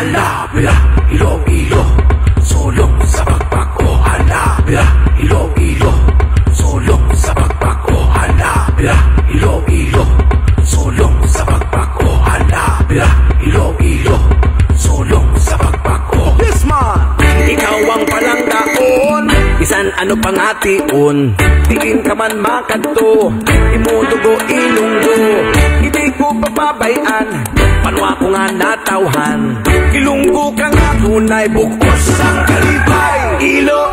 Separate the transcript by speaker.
Speaker 1: Hanapila, Iloilo, sulong sa pagpako. Hanapila, Iloilo, sulong sa pagpako. Hanapila, Iloilo, sulong sa pagpako. Hanapila, Iloilo, sulong sa pagpako.
Speaker 2: Yes man! Ikaw ang palanggaon, bisan ano pangation. Tingin ka man makadto, imudugo ilunggo. Hindi ko papabayan, panwa ko nga natawhan. Ilunggo ka nga tunay, bukos ang kalipay. Ilo